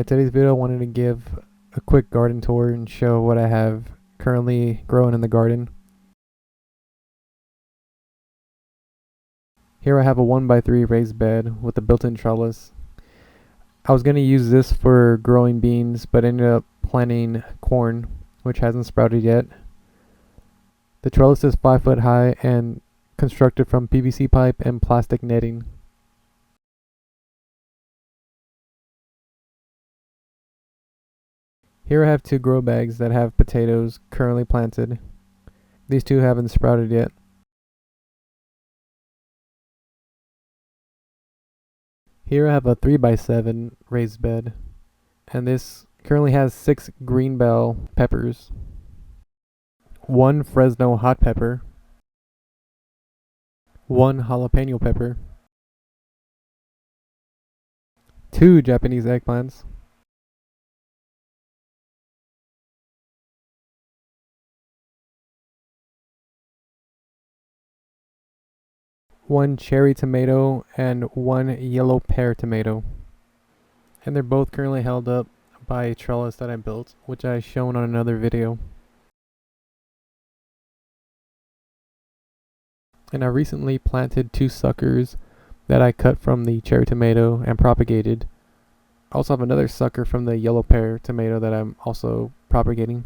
Alright, today's video I wanted to give a quick garden tour and show what I have currently growing in the garden. Here I have a 1x3 raised bed with a built-in trellis. I was going to use this for growing beans, but ended up planting corn, which hasn't sprouted yet. The trellis is 5 foot high and constructed from PVC pipe and plastic netting. Here I have 2 grow bags that have potatoes currently planted. These 2 haven't sprouted yet. Here I have a 3x7 raised bed, and this currently has 6 green bell peppers, 1 Fresno hot pepper, 1 jalapeno pepper, 2 Japanese eggplants, 1 cherry tomato, and 1 yellow pear tomato. And they're both currently held up by a trellis that I built, which I shown on another video. And I recently planted 2 suckers that I cut from the cherry tomato and propagated. I also have another sucker from the yellow pear tomato that I'm also propagating.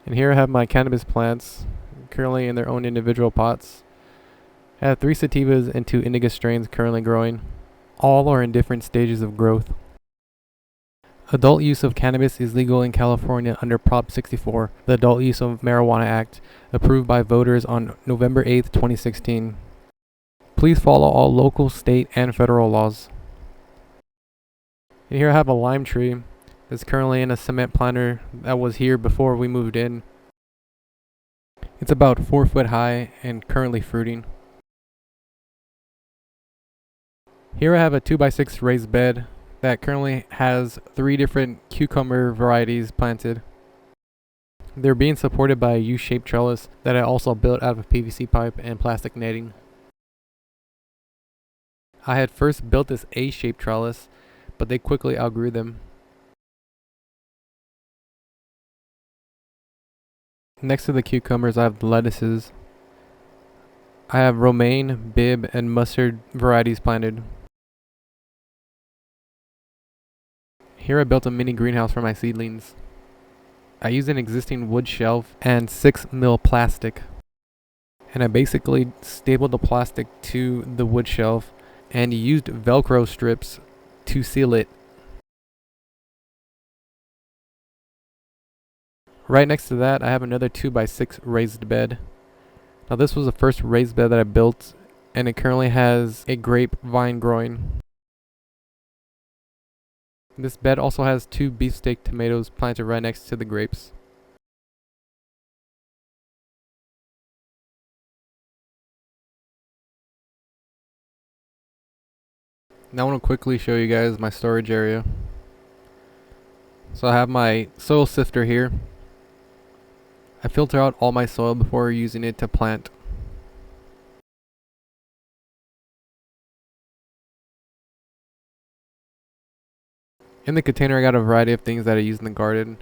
And here I have my cannabis plants, currently in their own individual pots. I have 3 sativas and 2 indica strains currently growing. All are in different stages of growth. Adult use of cannabis is legal in California under Prop 64, the Adult Use of Marijuana Act, approved by voters on November 8, 2016. Please follow all local, state, and federal laws. And here I have a lime tree. It's currently in a cement planter that was here before we moved in. It's about 4 foot high and currently fruiting. Here I have a 2x6 raised bed that currently has 3 different cucumber varieties planted. They're being supported by a U-shaped trellis that I also built out of PVC pipe and plastic netting. I had first built this A-shaped trellis, but they quickly outgrew them. Next to the cucumbers, I have the lettuces. I have romaine, Bibb, and mustard varieties planted. Here I built a mini greenhouse for my seedlings. I used an existing wood shelf and 6mm plastic. And I basically stapled the plastic to the wood shelf and used Velcro strips to seal it. Right next to that, I have another 2x6 raised bed. Now this was the first raised bed that I built, and it currently has a grape vine growing. This bed also has 2 beefsteak tomatoes planted right next to the grapes. Now I want to quickly show you guys my storage area. So I have my soil sifter here. I filter out all my soil before using it to plant. In the container I got a variety of things that I use in the garden.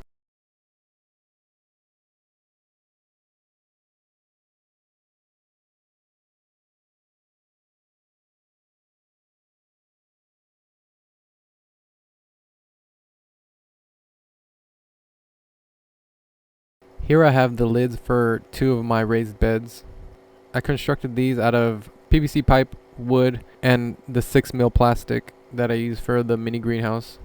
Here I have the lids for 2 of my raised beds. I constructed these out of PVC pipe, wood, and the 6mm plastic that I use for the mini greenhouse.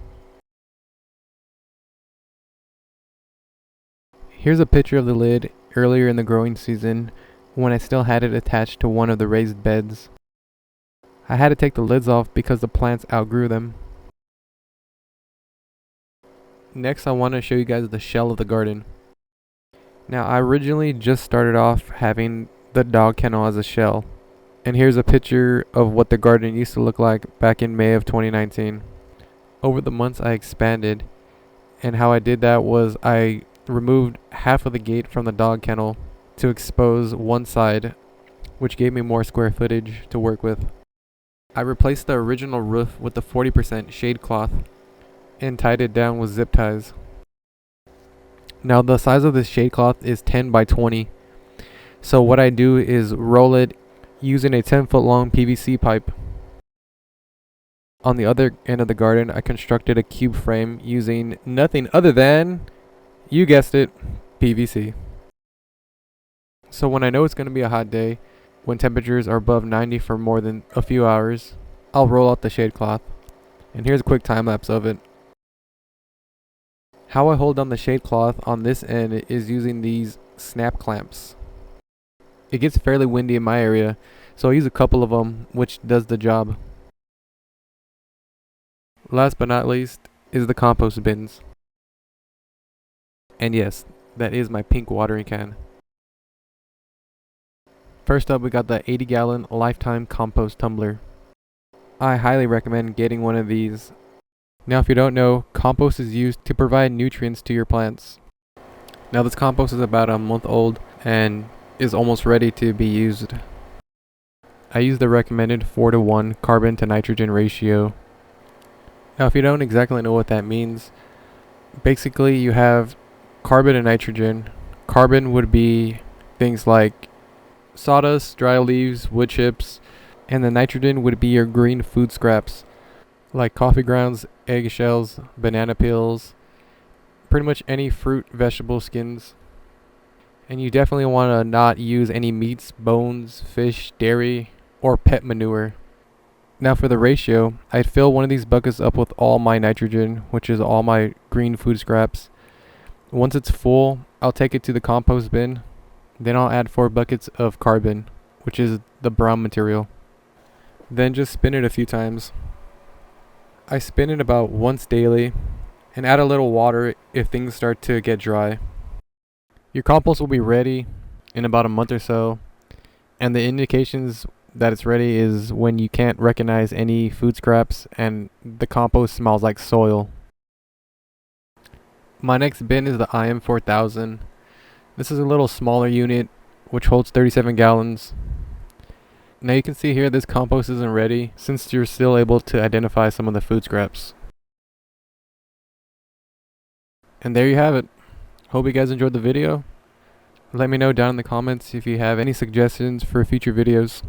Here's a picture of the lid earlier in the growing season when I still had it attached to one of the raised beds. I had to take the lids off because the plants outgrew them. Next I want to show you guys the shell of the garden. Now I originally just started off having the dog kennel as a shell, and here's a picture of what the garden used to look like back in May of 2019. Over the months I expanded, and how I did that was I removed half of the gate from the dog kennel to expose one side which gave me more square footage to work with. I replaced the original roof with the 40% shade cloth and tied it down with zip ties. Now the size of this shade cloth is 10 by 20. So what I do is roll it using a 10-foot long PVC pipe. On the other end of the garden, I constructed a cube frame using nothing other than, you guessed it, PVC. So when I know it's going to be a hot day, when temperatures are above 90 for more than a few hours, I'll roll out the shade cloth. And here's a quick time lapse of it. How I hold down the shade cloth on this end is using these snap clamps. It gets fairly windy in my area, so I use a couple of them, which does the job. Last but not least is the compost bins. And yes, that is my pink watering can. First up, we got the 80-gallon Lifetime Compost Tumbler. I highly recommend getting one of these. Now if you don't know, compost is used to provide nutrients to your plants. Now this compost is about a month old and is almost ready to be used. I use the recommended 4:1 carbon to nitrogen ratio. Now if you don't exactly know what that means, basically you have carbon and nitrogen. Carbon would be things like sawdust, dry leaves, wood chips, and the nitrogen would be your green food scraps like coffee grounds, eggshells, banana peels, pretty much any fruit, vegetable skins. And you definitely want to not use any meats, bones, fish, dairy, or pet manure. Now for the ratio, I'd fill one of these buckets up with all my nitrogen, which is all my green food scraps. Once it's full, I'll take it to the compost bin. Then I'll add 4 buckets of carbon, which is the brown material. Then just spin it a few times. I spin it about once daily and add a little water if things start to get dry. Your compost will be ready in about a month or so, and the indications that it's ready is when you can't recognize any food scraps and the compost smells like soil. My next bin is the IM4000. This is a little smaller unit which holds 37 gallons. Now you can see here this compost isn't ready since you're still able to identify some of the food scraps. And there you have it. Hope you guys enjoyed the video. Let me know down in the comments if you have any suggestions for future videos.